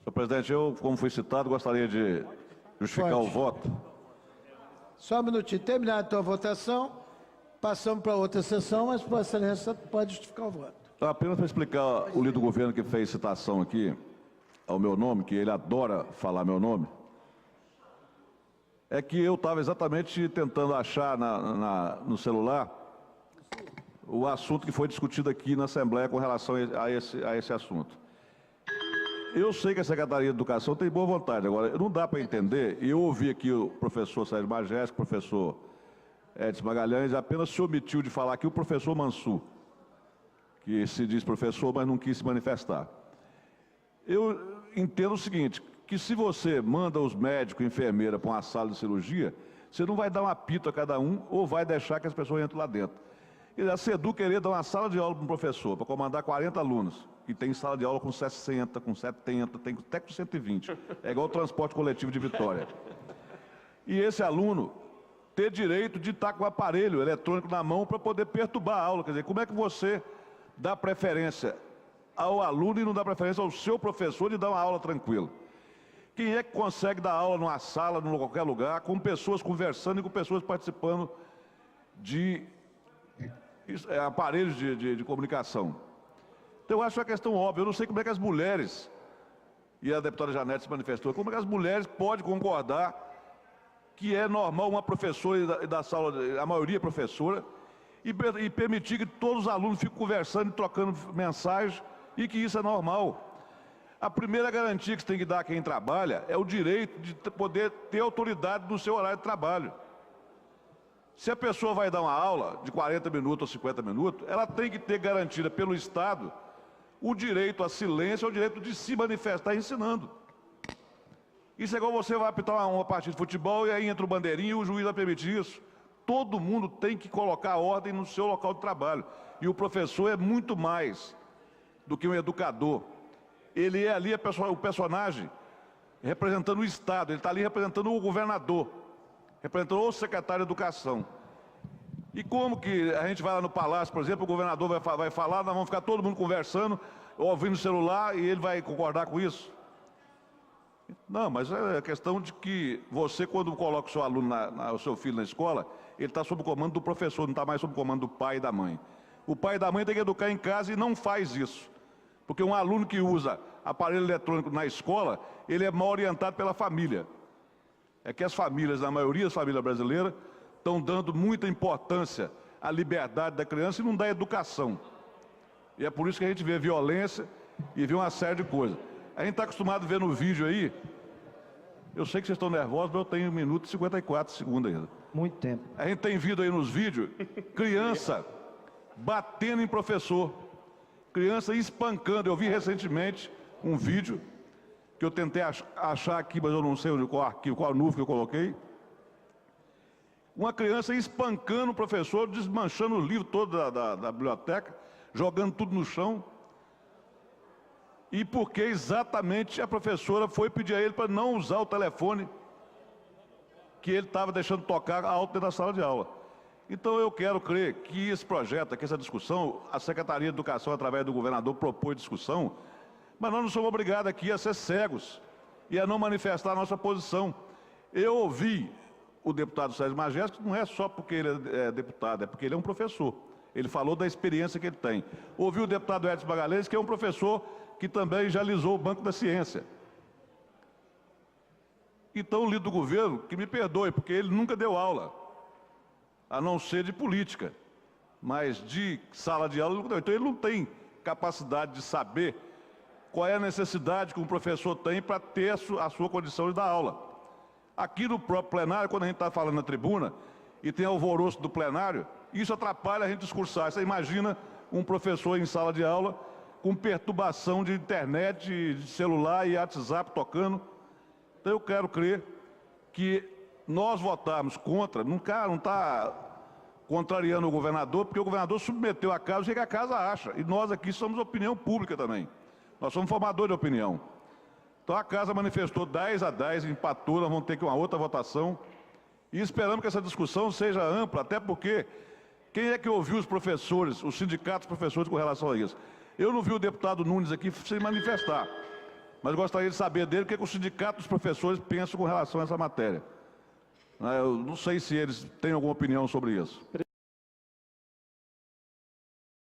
Senhor presidente, eu, como foi citado, gostaria de justificar o voto. Só um minutinho. Terminada então a votação, passamos para outra sessão, mas Vossa Excelência pode justificar o voto. Apenas para explicar o líder do governo que fez citação aqui ao meu nome, que ele adora falar meu nome, é que eu estava exatamente tentando achar no celular o assunto que foi discutido aqui na Assembleia com relação a esse assunto. Eu sei que a Secretaria de Educação tem boa vontade, agora não dá para entender, e eu ouvi aqui o professor Sérgio Majesco, o professor Edson Magalhães, apenas se omitiu de falar aqui o professor Mansur, que se diz professor, mas não quis se manifestar. Eu entendo o seguinte, que se você manda os médicos e enfermeiras para uma sala de cirurgia, você não vai dar um apito a cada um ou vai deixar que as pessoas entrem lá dentro. E a SEDU querer dar uma sala de aula para um professor, para comandar 40 alunos, e tem sala de aula com 60, com 70, tem até com 120. É igual o transporte coletivo de Vitória. E esse aluno ter direito de estar com o aparelho eletrônico na mão para poder perturbar a aula. Quer dizer, como é que você dá preferência ao aluno e não dá preferência ao seu professor de dar uma aula tranquila? Quem é que consegue dar aula numa sala, em qualquer lugar, com pessoas conversando e com pessoas participando de aparelhos de comunicação? Então eu acho uma questão óbvia. Eu não sei como é que as mulheres, e a deputada Janete se manifestou, como é que as mulheres podem concordar que é normal uma professora da sala, a maioria é professora, e permitir que todos os alunos fiquem conversando e trocando mensagens, e que isso é normal. A primeira garantia que você tem que dar a quem trabalha é o direito de poder ter autoridade no seu horário de trabalho. Se a pessoa vai dar uma aula de 40 minutos ou 50 minutos, ela tem que ter garantida pelo Estado o direito a silêncio, o direito de se manifestar ensinando. Isso é igual você vai apitar uma partida de futebol e aí entra o bandeirinho e o juiz vai permitir isso. Todo mundo tem que colocar ordem no seu local de trabalho. E o professor é muito mais do que um educador. Ele é ali o personagem representando o Estado, ele está ali representando o governador, representando o secretário de Educação. E como que a gente vai lá no Palácio, por exemplo, o governador vai falar, nós vamos ficar todo mundo conversando, ouvindo o celular, e ele vai concordar com isso? Não, mas é questão de que você, quando coloca o seu aluno, o seu filho na escola, ele está sob o comando do professor, não está mais sob o comando do pai e da mãe. O pai e da mãe tem que educar em casa e não faz isso. Porque um aluno que usa aparelho eletrônico na escola, ele é mal orientado pela família. É que as famílias, na maioria das famílias brasileiras, estão dando muita importância à liberdade da criança e não dá educação. E é por isso que a gente vê violência e vê uma série de coisas. A gente está acostumado a ver no vídeo aí, eu sei que vocês estão nervosos, mas eu tenho 1 minuto e 54 segundos ainda. Muito tempo. A gente tem visto aí nos vídeos, criança batendo em professor, criança espancando. Eu vi recentemente um vídeo que eu tentei achar aqui, mas eu não sei qual arquivo, qual nuvem que eu coloquei. Uma criança espancando o professor, desmanchando o livro todo da biblioteca, jogando tudo no chão. E porque exatamente a professora foi pedir a ele para não usar o telefone que ele estava deixando tocar alto dentro da sala de aula. Então eu quero crer que esse projeto, que essa discussão, a Secretaria de Educação, através do governador, propôs discussão, mas nós não somos obrigados aqui a ser cegos e a não manifestar a nossa posição. Eu ouvi o deputado Sérgio Majesco, não é só porque ele é deputado, é porque ele é um professor. Ele falou da experiência que ele tem. Ouvi o deputado Edson Magalhães, que é um professor que também já alisou o Banco da Ciência. Então o líder do governo, que me perdoe, porque ele nunca deu aula, a não ser de política, mas de sala de aula, então ele não tem capacidade de saber qual é a necessidade que um professor tem para ter a sua condição de dar aula. Aqui no próprio plenário, quando a gente está falando na tribuna, e tem alvoroço do plenário, isso atrapalha a gente discursar. Você imagina um professor em sala de aula com perturbação de internet, de celular e WhatsApp tocando. Então eu quero crer que nós votarmos contra, não está contrariando o governador, porque o governador submeteu a casa o que a casa acha. E nós aqui somos opinião pública também. Nós somos formadores de opinião. Então a casa manifestou 10-10, empatou, nós vamos ter que uma outra votação. E esperamos que essa discussão seja ampla, até porque quem é que ouviu os professores, os sindicatos professores com relação a isso? Eu não vi o deputado Nunes aqui se manifestar. mas gostaria de saber dele o que o Sindicato dos Professores pensa com relação a essa matéria. Eu não sei se eles têm alguma opinião sobre isso.